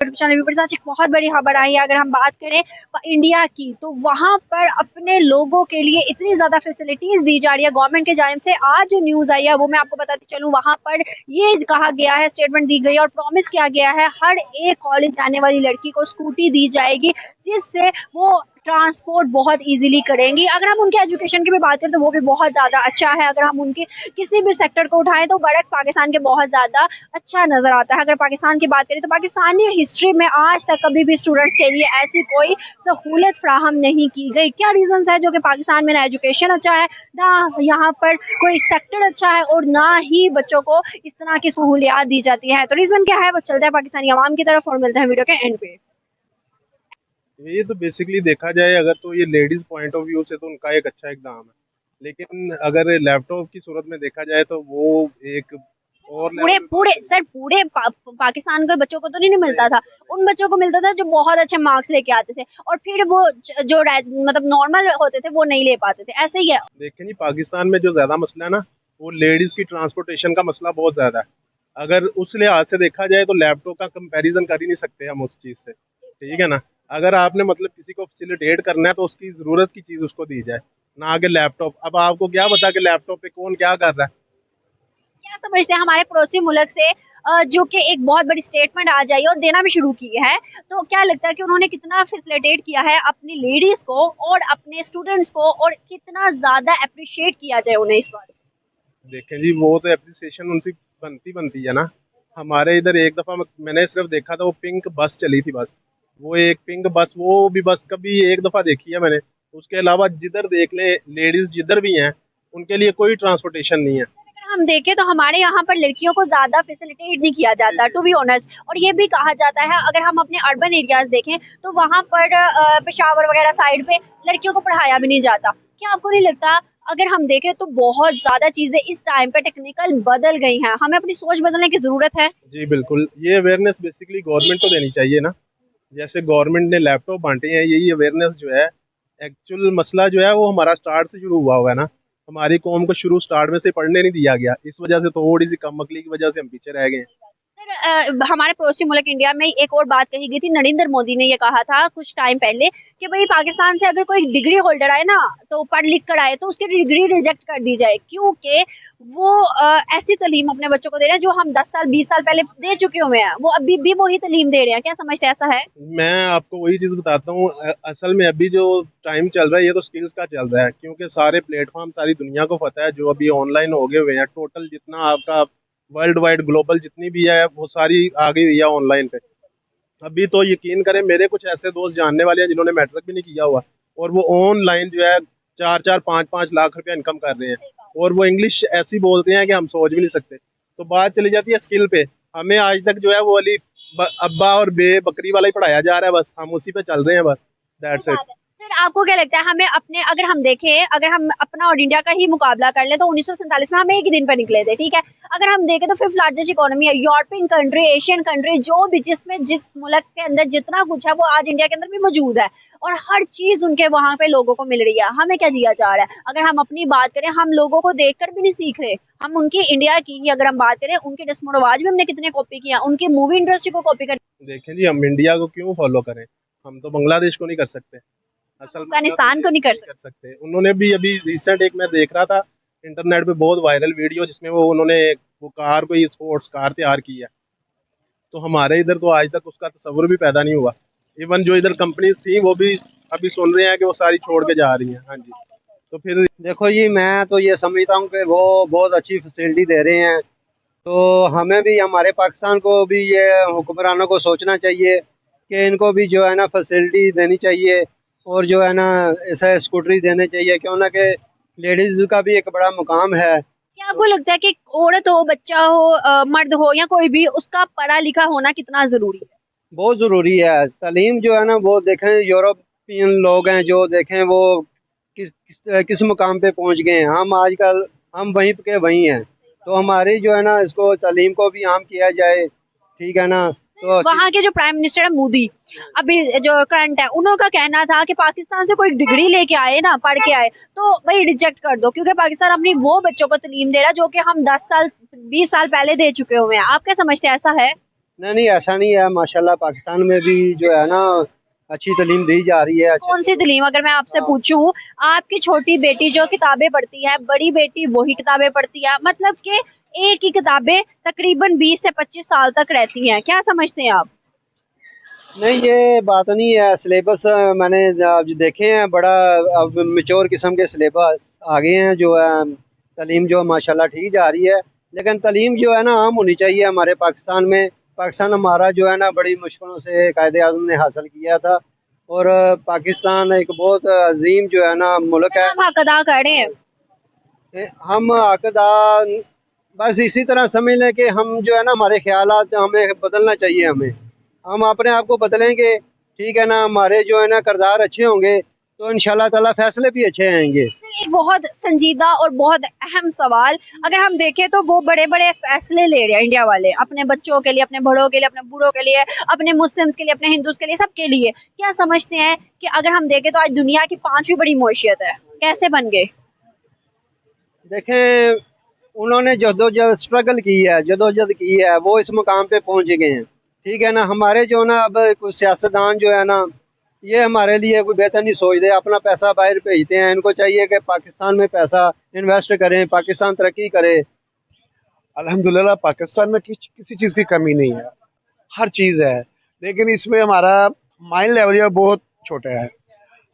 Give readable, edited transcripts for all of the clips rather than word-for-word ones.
Channel viewers, आज एक बहुत बड़ी खबर आई है। अगर हम बात करें इंडिया की, तो वहां पर अपने लोगों के लिए इतनी ज्यादा फैसिलिटीज दी जा रही है गवर्नमेंट की जानिब से। आज जो न्यूज आई है वो मैं आपको बताती चलूं, वहां पर ये कहा गया है, स्टेटमेंट दी गई है और प्रॉमिस किया गया है, हर एक कॉलेज जाने वाली लड़की को स्कूटी दी जाएगी, जिससे वो ट्रांसपोर्ट बहुत इजीली करेंगी। अगर हम उनके एजुकेशन की भी बात करें तो वो भी बहुत ज़्यादा अच्छा है। अगर हम उनके किसी भी सेक्टर को उठाएं तो बरक्स पाकिस्तान के बहुत ज़्यादा अच्छा नज़र आता है। अगर पाकिस्तान की बात करें तो पाकिस्तानी हिस्ट्री में आज तक कभी भी स्टूडेंट्स के लिए ऐसी कोई सहूलत फ्राहम नहीं की गई। क्या रीजंस है जो कि पाकिस्तान में ना एजुकेशन अच्छा है, ना यहाँ पर कोई सेक्टर अच्छा है और ना ही बच्चों को इस तरह की सहूलियात दी जाती है। तो रीज़न क्या है वो चलता है पाकिस्तानी आवाम की तरफ और मिलते हैं वीडियो के एंड पे। ये तो बेसिकली देखा जाए अगर तो ये लेडीज पॉइंट ऑफ व्यू से तो उनका एक अच्छा एग्जाम है, लेकिन अगर लैपटॉप की सूरत में देखा जाए तो वो एक और पूरे लेवल पूरे सर पूरे पाकिस्तान के बच्चों को तो नहीं मिलता था, उन बच्चों को मिलता था जो बहुत अच्छे मार्क्स लेके आते थे, और फिर वो जो मतलब नॉर्मल होते थे वो नहीं ले पाते थे। ऐसे ही है। देखें जी, पाकिस्तान में जो ज्यादा मसला है ना, वो लेडीज की ट्रांसपोर्टेशन का मसला बहुत ज्यादा है। अगर उस लिहाज से देखा जाए तो लैपटॉप का कंपैरिजन कर ही नहीं सकते हम उस चीज से, ठीक है ना। अगर आपने मतलब किसी को फैसिलिटेट करना है तो उसकी जरूरत की चीज उसको दी जाए, ना आगे लैपटॉप। अब आपको क्या पता कि लैपटॉप पे कौन क्या कर रहा है। क्या समझते हैं हमारे पड़ोसी मुल्क से जो कि एक बहुत बड़ी स्टेटमेंट आ जाए और देना भी शुरू की है, तो क्या लगता है कि उन्होंने कितना फैसिलिटेट किया है अपनी लेडीज को और अपने स्टूडेंट्स को, और कितना ज्यादा अप्रिशिएट किया जाए उन्हें इस बात। देखें जी, वो तो एप्रिसिएशन उनसे बनती है ना। हमारे इधर एक दफ़ा मैंने सिर्फ देखा था, वो पिंक बस चली थी बस। वो एक पिंक बस, वो भी बस कभी एक दफ़ा देखी है मैंने। उसके अलावा जिधर देख ले, लेडीज़ जिधर भी हैं, उनके लिए कोई ट्रांसपोर्टेशन नहीं है। हम देखें तो हमारे यहाँ पर लड़कियों को ज्यादा फैसिलिटेट नहीं किया जाता, टू बी ऑनेस्ट। और ये भी कहा जाता है, अगर हम अपने अर्बन एरियाज देखें तो वहाँ पर पेशावर वगैरह साइड पे लड़कियों को पढ़ाया भी नहीं जाता। क्या आपको नहीं लगता अगर हम देखें तो बहुत ज्यादा चीजें इस टाइम पे टेक्निकल बदल गई हैं, हमें अपनी सोच बदलने की जरूरत है। जी बिल्कुल, ये अवेयरनेस बेसिकली गवर्नमेंट को देनी चाहिए ना। जैसे गवर्नमेंट ने लैपटॉप बांटे हैं, यही अवेयरनेस जो है। एक्चुअल मसला जो है वो हमारा स्टार्ट से शुरू हुआ है ना। हमारी कौम को शुरू स्टार्ट में से पढ़ने नहीं दिया गया, इस वजह से थोड़ी सी कम अकली की वजह से हम पीछे रह गए हैं। हमारे पड़ोसी मुल्क इंडिया में एक और बात कही गई थी, नरेंद्र मोदी ने ये कहा था कुछ टाइम पहले कि भाई पाकिस्तान से अगर कोई डिग्री होल्डर आए ना, तो पढ़ लिख कर आए, तो उसकी डिग्री रिजेक्ट कर दी जाए, क्योंकि वो ऐसी तालीम अपने बच्चों को दे रहे हैं जो हम 10 साल 20 साल पहले दे चुके हुए हैं, वो अभी भी वही तालीम दे रहे हैं। क्या समझते हैं ऐसा है? मैं आपको वही चीज़ बताता हूँ। असल में अभी जो टाइम चल रहा है ये तो स्किल्स का चल रहा है, क्योंकि सारे प्लेटफॉर्म सारी दुनिया को पता है जो अभी ऑनलाइन हो गए हुए हैं। टोटल जितना आपका वर्ल्ड वाइड ग्लोबल जितनी भी है वो सारी आ गई हुई है ऑनलाइन पे। अभी तो यकीन करें, मेरे कुछ ऐसे दोस्त जानने वाले हैं जिन्होंने मैट्रिक भी नहीं किया हुआ, और वो ऑनलाइन जो है 4-4 5-5 लाख रुपया इनकम कर रहे हैं, और वो इंग्लिश ऐसी बोलते हैं कि हम सोच भी नहीं सकते। तो बात चली जाती है स्किल पे। हमें आज तक जो है वो अली अब्बा और बे बकरी वाला ही पढ़ाया जा रहा है, बस हम उसी पे चल रहे हैं, बस दैट्स इट। सर आपको क्या लगता है हमें अपने, अगर हम देखें, अगर हम अपना और इंडिया का ही मुकाबला कर ले तो 1947 में हम एक ही दिन पर निकले थे, ठीक है। अगर हम देखें तो 5th लार्जेस्ट इकोनॉमी है, यूरोपियन कंट्री, एशियन कंट्री, जो भी जिसमें जिस मुल्क के अंदर जितना कुछ है वो आज इंडिया के अंदर भी मौजूद है, और हर चीज उनके वहां पे लोगों को मिल रही है। हमें क्या दिया जा रहा है? अगर हम अपनी बात करें, हम लोगों को देखकर भी नहीं सीख रहे। हम उनकी इंडिया की ही अगर हम बात करें, उनके डिस्मोड आवाज भी हमने कितने कॉपी किया, उनकी मूवी इंडस्ट्री को कॉपी कर। देखें जी, हम इंडिया को क्यों फॉलो करें, हम तो बांग्लादेश को नहीं कर सकते। असल मसला तो अफगानिस्तान ये को नहीं नहीं कर कर सकते। उन्होंने भी अभी रिसेंट एक मैं देख रहा था इंटरनेट पे बहुत वायरल वीडियो, जिसमें वो उन्होंने वो कार को, ये स्पोर्ट्स कार तैयार की है। तो हमारे इधर तो आज तक उसका तस्वुर भी पैदा नहीं हुआ। इवन जो इधर कंपनीज थी वो भी अभी सुन रहे हैं कि वो सारी छोड़ के जा रही हैं। हाँ जी। तो फिर देखो जी, मैं तो ये समझता हूँ कि वो बहुत अच्छी फैसिलिटी दे रहे हैं, तो हमें भी, हमारे पाकिस्तान को भी ये हुक्मरानों को सोचना चाहिए कि इनको भी जो है ना फैसिलिटी देनी चाहिए, और जो है ना ऐसा स्कूटरी देने चाहिए, क्यों ना कि लेडीज़ का भी एक बड़ा मुकाम है। क्या आपको लगता है कि औरत हो, बच्चा हो, मर्द हो या कोई भी, उसका पढ़ा लिखा होना कितना जरूरी है? बहुत ज़रूरी है तालीम जो है ना। वो देखें, यूरोपियन लोग हैं जो देखें वो किस मुकाम पे पहुंच गए हैं। हम आजकल हम वहीं के वहीं हैं, तो हमारी जो है ना इसको तालीम को भी आम किया जाए, ठीक है ना। तो वहाँ के जो प्राइम मिनिस्टर है मोदी, अभी जो करंट है, उन्होंने कहना था कि पाकिस्तान से कोई डिग्री लेके आए ना, पढ़ के आए, तो भाई रिजेक्ट कर दो, क्योंकि पाकिस्तान अपनी वो बच्चों को तालीम दे रहा है जो कि हम 10 साल 20 साल पहले दे चुके हुए हैं। आप क्या समझते हैं ऐसा है? नहीं ऐसा नहीं है, माशाल्लाह पाकिस्तान में भी जो है ना अच्छी तालीम दी जा रही है। कौन सी तालीम? अगर मैं आपसे पूछूं, आपकी छोटी बेटी जो किताबें पढ़ती है, बड़ी बेटी वही किताबें पढ़ती है, मतलब कि एक ही किताबें तकरीबन 20 से 25 साल तक रहती हैं, क्या समझते हैं आप? नहीं ये बात नहीं है, सिलेबस मैंने अब देखे हैं, बड़ा अब मेच्योर किस्म के सिलेबस आ गए हैं, जो है तालीम जो माशाल्लाह ठीक जा रही है। लेकिन तालीम जो है ना आम होनी चाहिए हमारे पाकिस्तान में। पाकिस्तान हमारा जो है ना बड़ी मुश्किलों से कायदे आज़म ने हासिल किया था, और पाकिस्तान एक बहुत अजीम जो है ना मुल्क है। हम हक अदा कर रहे हैं। हम अकदा बस इसी तरह समझ लें कि हम जो है ना हमारे ख्यालात हमें बदलना चाहिए। हम अपने आप को बदलेंगे, ठीक है ना, हमारे जो है ना किरदार अच्छे होंगे तो इंशाल्लाह ताला फैसले भी अच्छे आएंगे। एक बहुत संजीदा और बहुत अहम सवाल, अगर हम देखें तो वो बड़े बड़े फैसले ले रहे हैं इंडिया वाले, अपने बच्चों के लिए, अपने बड़ों के लिए, अपने बूढ़ों के लिए, अपने मुस्लिम्स के लिए, अपने हिंदूज के लिए, सबके लिए। क्या समझते हैं कि अगर हम देखें तो आज दुनिया की 5वीं बड़ी मईशत है, कैसे बन गए? देखें, उन्होंने जदोजहद स्ट्रगल की है, जदोजहद की है, वो इस मुकाम पे पहुंच गए हैं, ठीक है ना। हमारे जो ना अब कुछ सियासतदान जो है ना ये हमारे लिए कोई बेहतर नहीं सोचते, अपना पैसा बाहर भेजते हैं। इनको चाहिए कि पाकिस्तान में पैसा इन्वेस्ट करें, पाकिस्तान तरक्की करे। अल्हम्दुलिल्लाह पाकिस्तान में किसी चीज़ की कमी नहीं है, हर चीज़ है, लेकिन इसमें हमारा माइंड लेवल जो बहुत छोटा है।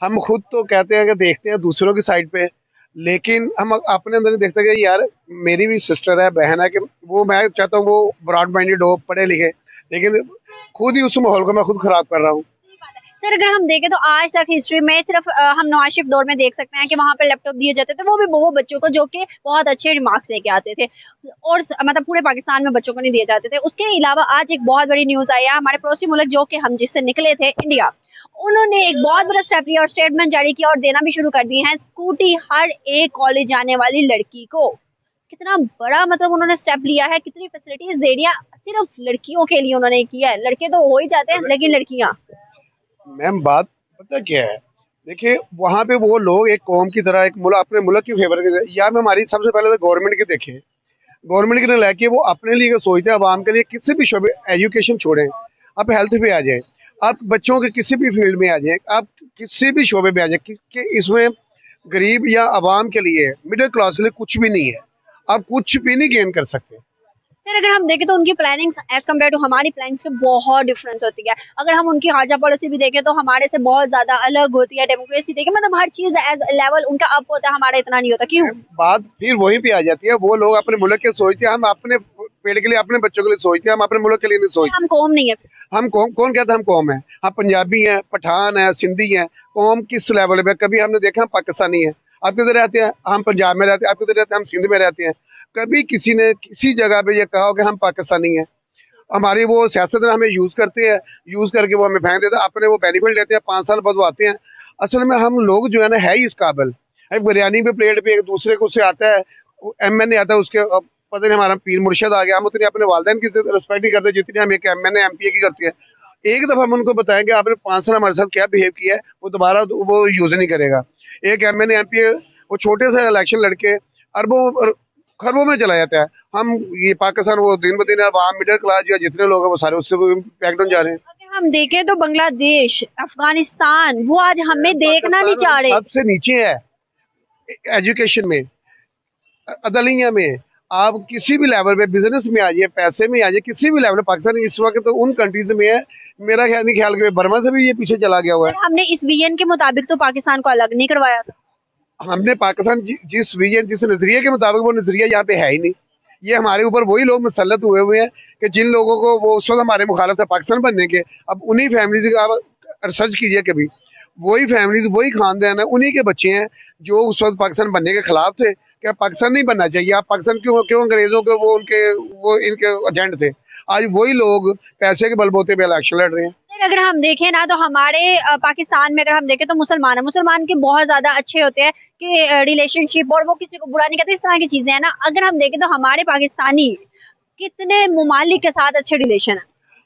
हम खुद तो कहते हैं कि देखते हैं दूसरों की साइड पे, लेकिन हम अपने अंदर नहीं देखते कि यार मेरी भी सिस्टर है, बहन है, कि वो मैं चाहता हूँ वो ब्रॉड माइंडेड हो, पढ़े लिखे, लेकिन खुद ही उस माहौल को मैं खुद ख़राब कर रहा हूँ। सर अगर हम देखें तो आज तक हिस्ट्री में सिर्फ हम नवाज शरीफ दौर में देख सकते हैं कि वहां पर लैपटॉप दिए जाते थे, वो भी वो बच्चों को जो कि बहुत अच्छे रिमार्क्स लेके आते थे, और मतलब पूरे पाकिस्तान में बच्चों को नहीं दिए जाते थे। उसके अलावा आज एक बहुत बड़ी न्यूज आई है, हमारे पड़ोसी मुल्क जो कि हम जिससे निकले थे, इंडिया, उन्होंने एक बहुत बड़ा स्टेप लिया और स्टेटमेंट जारी किया और देना भी शुरू कर दिए हैं स्कूटी हर एक कॉलेज जाने वाली लड़की को। कितना बड़ा मतलब उन्होंने स्टेप लिया है, कितनी फैसिलिटीज दे रही है, सिर्फ लड़कियों के लिए उन्होंने किया है। लड़के तो हो ही जाते हैं, लेकिन लड़कियां। मैम बात पता क्या है, देखिए वहाँ पे वो लोग एक कौम की तरह, एक मुल्क, अपने मुल्क की फेवर की तरह, या में हमारी सबसे पहले तो गवर्नमेंट की देखें, गवर्नमेंट की लेके वो अपने लिए सोचते हैं, आवाम के लिए किसी भी शोबे, एजुकेशन छोड़ें, आप हेल्थ पे आ जाएं, आप बच्चों के किसी भी फील्ड में आ जाएं, आप किसी भी शोबे पे आ जाएं, कि इसमें गरीब या आवाम के लिए, मिडिल क्लास के लिए कुछ भी नहीं है, आप कुछ भी नहीं गेन कर सकते। सर अगर हम देखें तो उनकी प्लानिंग्स एज कम्पेयर टू हमारी प्लानिंग्स में बहुत डिफरेंस होती है। अगर हम उनकी खारजा पॉलिसी भी देखें तो हमारे से बहुत ज्यादा अलग होती है। डेमोक्रेसी देखें, मतलब हर चीज एज लेवल उनका अप होता है, हमारा इतना नहीं होता। क्यों? बात फिर वहीं पे आ जाती है, वो लोग अपने मुल्क के सोचते हैं, हम अपने पेट के लिए, अपने बच्चों के लिए सोचते हैं, हम अपने मुल्क के लिए नहीं सोचते। हम कौम नहीं है। हम कौन कहता है हम कौम है? हम पंजाबी हैं, पठान है, सिंधी हैं, कौम किस लेवल पे? कभी हमने देखा हम पाकिस्तानी हैं? आप किधर रहते हैं? हम पंजाब में रहते हैं। आप किधर रहते हैं? हम सिंध में रहते हैं। कभी किसी ने किसी जगह पे ये कहा हो कि हम पाकिस्तानी हैं? हमारी वो सियासतदान हमें यूज़ करते हैं, यूज़ करके वो हमें फेंक देते हैं, अपने वो बेनिफिट लेते हैं, 5 साल बाद वो आते हैं। असल में हम लोग जो है ना है ही इस काबिल, बिरयानी पे प्लेट पे एक दूसरे को उससे आता है, MNA आता है, उसके पता नहीं हमारा पीर मुर्शद आ गया, हम उतनी अपने वालदैन की रिस्पेक्ट नहीं करते जितनी हम एक MNA MPA की करती है। एक दफ़ा हम उनको बताएंगे आपने 5 साल हमारे साथ क्या बिहेव किया है, वो दोबारा वो यूज़ नहीं करेगा। एक MNA MPA वो छोटे से इलेक्शन लड़के अरबों खरबों में चला जाता है। हम ये पाकिस्तान वो दिन ब दिन आवाम मिडिल क्लास जो जितने लोग हैं वो सारे उससे बैकडाउन जा रहे हैं। अगर हम देखें तो बांग्लादेश, अफगानिस्तान, वो आज हमें देखना नहीं चाह रहे। सबसे नीचे है एजुकेशन में, अदलिया में, आप किसी भी लेवल पे, बिजनेस में आ जाइए, पैसे में आ जाइए, किसी भी लेवल पे पाकिस्तान इस वक्त तो उन कंट्रीज में है। मेरा ख्याल नहीं, ख्याल कि बर्मा से भी ये पीछे चला गया हुआ है। हमने इस विजन के मुताबिक तो पाकिस्तान को अलग नहीं करवाया था। हमने पाकिस्तान जिस विजन, जिस नजरिए के मुताबिक, वो नजरिया यहाँ पे है ही नहीं। ये हमारे ऊपर वही लोग मुसल्लत हुए हैं कि जिन लोगों को वो उस वक्त हमारे मुखालिफ थे पाकिस्तान बनने के, अब उन्हीं फैमिलीज का आप रिसर्च कीजिए कभी, वही फैमिलीज, वही खानदान है, उन्हीं के बच्चे हैं जो उस वक्त पाकिस्तान बनने के खिलाफ थे। क्या पाकिस्तान नहीं बनना चाहिए? आप पाकिस्तान क्यों अंग्रेजों के वो इनके एजेंट थे। आज वही लोग पैसे के बलबूते पे इलेक्शन लड़ रहे हैं। अगर हम देखें ना तो हमारे पाकिस्तान में अगर हम देखें तो मुसलमान के बहुत ज्यादा अच्छे होते हैं कि रिलेशनशिप, और वो किसी को बुरा नहीं कहते, इस तरह की चीजें हैं ना। अगर हम देखें तो हमारे पाकिस्तानी कितने ममालिक के साथ अच्छे रिलेशन है।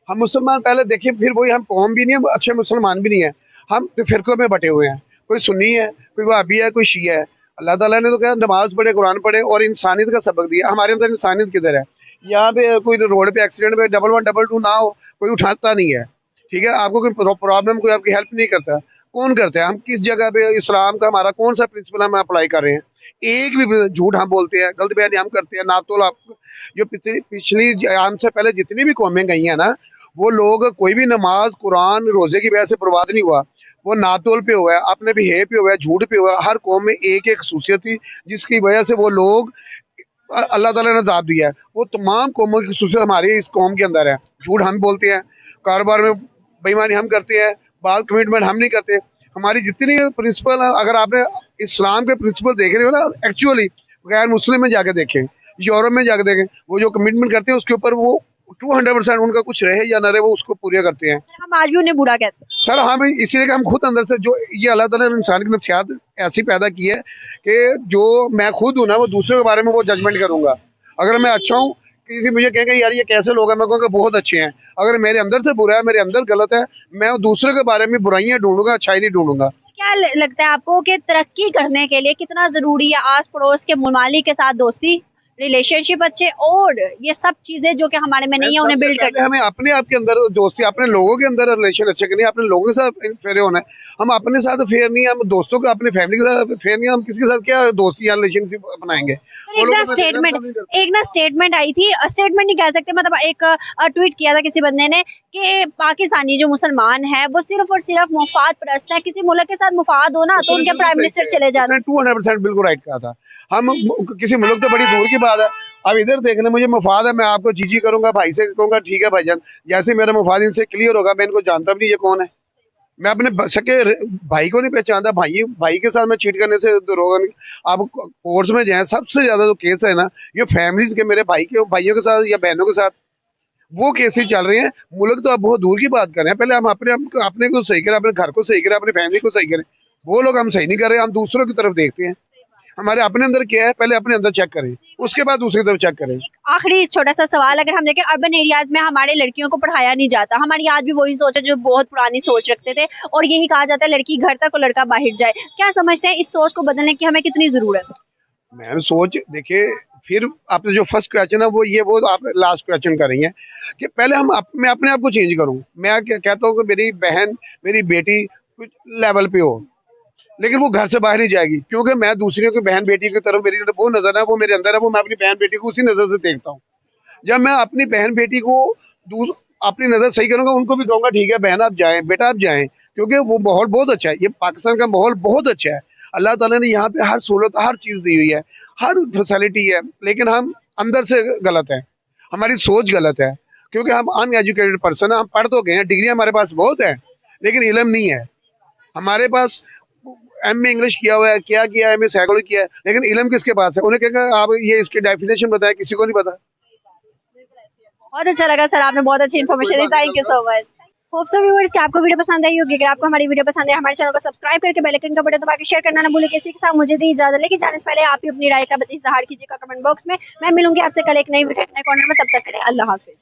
हम मुसलमान पहले देखिए, फिर वही, हम कौम भी नहीं है, अच्छे मुसलमान भी नहीं है, हम तो फिरकों में बटे हुए हैं। कोई सुन्नी है, कोई वहाबी है, कोई शिया है। अल्लाह ताला ने तो कहा नमाज पढ़े, कुरान पढ़े और इंसानियत का सबक दिया। हमारे अंदर इंसानियत किधर है? यहाँ पे कोई रोड पे एक्सीडेंट में 1112 ना हो, कोई उठाता नहीं है, ठीक है। आपको कोई प्रॉब्लम, कोई आपकी हेल्प नहीं करता, कौन करता है? हम किस जगह पे इस्लाम का हमारा कौन सा प्रिंसिपल हम अप्लाई कर रहे हैं? एक भी झूठ हम बोलते हैं, गलत बयानी हम करते हैं, नातोल आप जो पिछली हमसे पहले जितनी भी कौमें गई हैं ना, वो लोग कोई भी नमाज कुरान रोजे की वजह से बर्बाद नहीं हुआ, वो नातोल पे हुआ है, अपने बिहेव पे हुआ है, झूठ पे हुआ है। हर कौम में एक एक खसूसियत थी जिसकी वजह से वो लोग अल्लाह ताला ने अज़ाब दिया है। वो तमाम कौमों की खसूसियत हमारी इस कौम के अंदर है। झूठ हम बोलते हैं, कारोबार में बेईमानी हम करते हैं, बात कमिटमेंट हम नहीं करते। हमारी जितनी प्रिंसिपल है, अगर आपने इस्लाम के प्रिंसिपल देख रहे हो ना, एक्चुअली गैर मुस्लिम में जाके देखें, यूरोप में जाके देखें, वो जो कमिटमेंट करते हैं उसके ऊपर वो 200% उनका कुछ रहे या न रहे वो उसको पूरा करते हैं। हम आज भी उन्हें बुरा कहते हैं। सर हम इसीलिए कि हम खुद अंदर से जो ये अल्लाह ताला ने इंसान की नफ्सियात ऐसी पैदा की है कि जो मैं खुद हूँ ना, वो दूसरे के बारे में वो जजमेंट करूँगा। अगर मैं अच्छा हूँ, किसी मुझे कहेंगे यार ये कैसे लोग हैं, मैं कहूँगा बहुत अच्छे हैं। अगर मेरे अंदर से बुरा है, मेरे अंदर गलत है, मैं दूसरे के बारे में बुराइयाँ ढूंढूंगा, अच्छाई नहीं ढूंढूंगा। क्या लगता है आपको कि तरक्की करने के लिए कितना जरूरी है आस पड़ोस के ममालिक के साथ दोस्ती, रिलेशनशिप अच्छे, और ये सब चीजें जो कि हमारे में नहीं है उन्हें बिल्ड करना? हमें अपने आप के अंदर दोस्ती, अपने लोगों के अंदर रिलेशन अच्छे करनी है, अपने लोगों के साथ फेयर होना है। हम अपने साथ फेयर नहीं है, हम दोस्तों को, अपने फैमिली के साथ फेयर नहीं है, हम किसके साथ क्या दोस्ती या रिलेशनशिप बनाएंगे? एक ना स्टेटमेंट आई थी, स्टेटमेंट नहीं कह सकते, मतलब एक ट्वीट किया था किसी बंदे ने कि पाकिस्तानी जो मुसलमान है वो सिर्फ और सिर्फ मुफाद परस्त है, किसी मुल्क के साथ मुफाद हो ना तो उनके प्राइम मिनिस्टर चले जाते हैं। 200% बिल्कुल राइट कहा था। हम किसी मुल्क तो बड़ी दूर की बात है, अब इधर देखने मुझे मुफाद है, मैं आपको जी करूंगा, भाई से कहूंगा ठीक है भाईजान, जैसे मेरा मुफाद इनसे क्लियर होगा, मैं इनको जानता भी नहीं ये कौन है, मैं अपने सके भाई को नहीं पहचानता, भाई के साथ मैं चीट करने से रोगा नहीं। आप कोर्ट्स में जाए, सबसे ज्यादा जो केस है ना, ये फैमिलीज के, मेरे भाइयों के साथ या बहनों के साथ वो केसेस चल रहे हैं। मुल्क तो आप बहुत दूर की बात कर रहे हैं, पहले हम अपने को सही करें, अपने घर को सही करें, अपनी फैमिली को सही करें। वो लोग हम सही नहीं कर रहे, हम दूसरों की तरफ देखते हैं। हमारे अपने अंदर क्या है, पहले अपने अंदर चेक करें, उसके बाद दूसरी तरफ चेक करें। आखिरी छोटा सा सवाल, अगर हम देखें अर्बन एरियाज में हमारे लड़कियों को पढ़ाया नहीं जाता, हमारी आज भी वही सोच है जो बहुत पुरानी सोच रखते थे, और यही कहा जाता है लड़की घर तक और लड़का बाहर जाए। क्या समझते हैं इस सोच को बदलने की हमें कितनी जरूरत है? मैम सोच देखिए, फिर आपने जो फर्स्ट क्वेश्चन है वो आप लास्ट क्वेश्चन कर रही हैं कि पहले मैं अपने आप को चेंज करूं। मैं कहता हूँ कि मेरी बहन, मेरी बेटी कुछ लेवल पे हो, लेकिन वो घर से बाहर नहीं जाएगी, क्योंकि मैं दूसरियों की बहन बेटी की तरफ मेरी वो नज़र है, वो मेरे अंदर है, वो मैं अपनी बहन बेटी को उसी नज़र से देखता हूँ। जब मैं अपनी बहन बेटी को अपनी नज़र सही करूँगा, उनको भी कहूँगा ठीक है बहन आप जाएँ, बेटा आप जाएँ, क्योंकि वो माहौल बहुत अच्छा है। ये पाकिस्तान का माहौल बहुत अच्छा है, अल्लाह ताला ने यहाँ पे हर सहूलत, हर चीज़ दी हुई है, हर फैसिलिटी है, लेकिन हम अंदर से गलत है, हमारी सोच गलत है, क्योंकि हम अनएजुकेटेड पर्सन है। हम पढ़ तो गए हैं, डिग्री हमारे पास बहुत है, लेकिन इल्म नहीं है हमारे पास। एमए इंग्लिश किया हुआ है, क्या किया है, एमए साइकोलॉजी किया है, लेकिन इल्म किसके पास है? उन्हें कहेगा आप ये इसकी डेफिनेशन बताया, किसी को नहीं पता। बहुत अच्छा लगा सर, आपने बहुत अच्छी information the, thank you so much. Hope so viewers कि आपको वीडियो पसंद आई होगी। अगर आपको हमारी वीडियो पसंद है, हमारे चैनल को सब्सक्राइब करके बेल आइकन का बटन दबा के शेयर करना ना भूलिए। किसी के साथ मुझे दी इजाजत, लेकिन जाने से पहले आप भी अपनी राय का इजहार कीजिएगा कमेंट बॉक्स में। मैं मिलूंगी आपसे कल एक नई वीडियो, नए कॉर्नर में, तब तक के लिए अल्लाह हाफिज।